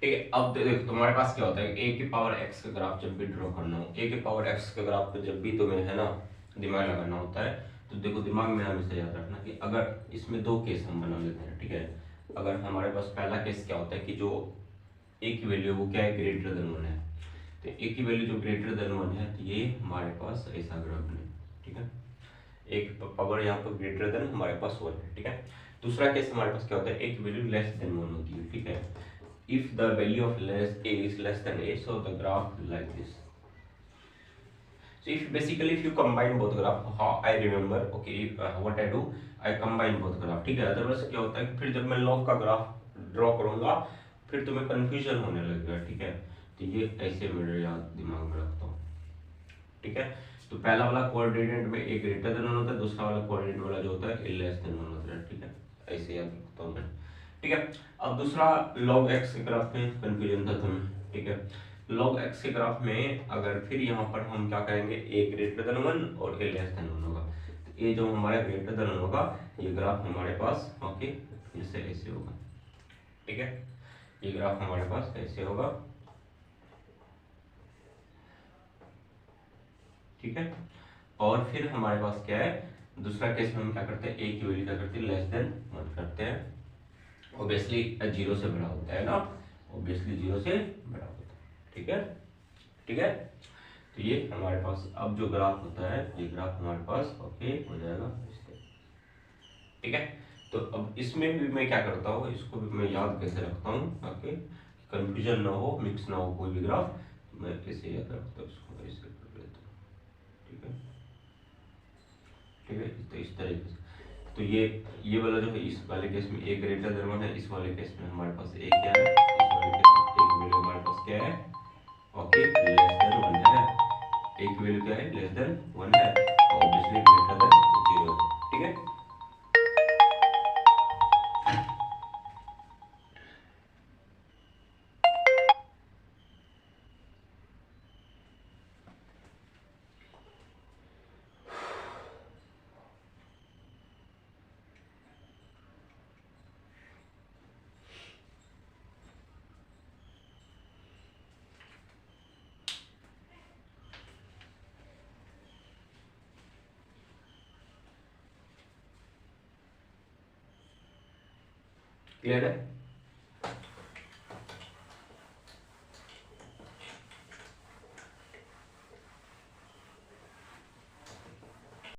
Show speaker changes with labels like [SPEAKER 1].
[SPEAKER 1] ठीक है। अब देखो तुम्हारे पास क्या होता है, ए की पावर एक्स का ग्राफ जब भी ड्रॉ करना हो, ए की पावर एक्स का ग्राफ पे जब भी तुम्हें है ना दिमाग लगाना होता है, तो देखो दिमाग में हमेशा याद रखना कि अगर इसमें दो केस हम बना लेते हैं, ठीक है। अगर हमारे पास पहला केस क्या होता है कि जो ए की वैल्यू वो क्या है, ग्रेटर देन 1 है, तो ए की वैल्यू जो ग्रेटर देन 1 है तो ये हमारे पास ऐसा ग्राफ बने, ठीक है। एक पावर यहाँ पर ग्रेटर देन हमारे पास 1 है, ठीक है। दूसरा केस हमारे पास क्या होता है, ए की वैल्यू लेस देन 1 होती है, ठीक है। If the value of a is less than a, so the graph like this. So if basically if you combine both graph, how I remember, okay, what I do, I combine both graph, ठीक है। Otherwise क्या होता है कि फिर जब मैं log का ग्राफ ड्रॉ करूंगा फिर तुम्हें कंफ्यूजन होने लगेगा, ठीक है। तो ये ऐसे मेरे याद दिमाग में रखता हूँ, ठीक है। तो पहला वाला कोऑर्डिनेट में ए ग्रेटर देन 1 होता है, दूसरा वाला कोऑर्डिनेट वाला जो होता है ए लेस देन 1 होता है, ठीक है। ऐसे याद रखता हूँ मैं, ठीक है। अब दूसरा log x के ग्राफ में कंफ्यूजन था तुम्हें, ठीक है। log x के ग्राफ में अगर फिर यहाँ पर हम क्या करेंगे, a ग्रेटर देन 1 और a लेस देन 1 होगा, तो ये जो हमारा ग्रेटर देन 1 होगा ये ग्राफ हमारे पास ओके फिर से ऐसे होगा, ठीक है। ये ग्राफ हमारे पास ऐसे होगा, ठीक है। और फिर हमारे पास क्या है, दूसरा केस में हम क्या करते हैं, a की वैल्यू क्या करते हैं, लेस देन 1 करते हैं। ऑब्वियसली जीरो से बड़ा होता है ना, ऑब्वियसली जीरो से बड़ा होता है, ठीक है, ठीक है। तो ये हमारे पास अब जो ग्राफ होता है, ये ग्राफ हमारे पास ओके हो जाएगा, ठीक है। तो अब इसमें भी मैं क्या करता हूँ, इसको भी मैं याद कैसे रखता हूँ ओके, कंफ्यूजन ना हो, मिक्स ना हो कोई भी ग्राफ, मैं कैसे याद रखता हूँ इसको, ऐसे कर लेता हूँ, ठीक है, ठीक है। तो इस तरीके से तो ये वाला जो है इस वाले केस में ए ग्रेटर देन 1 है, इस वाले केस में हमारे पास ए क्या है, इस वाले केस में ए की वैल्यू हमारे पास क्या है ओके लेस देन 1 है, ए की वैल्यू क्या है लेस देन 1 है, ऑब्वियसली ग्रेटर देन 0, ठीक है। क्लियर है।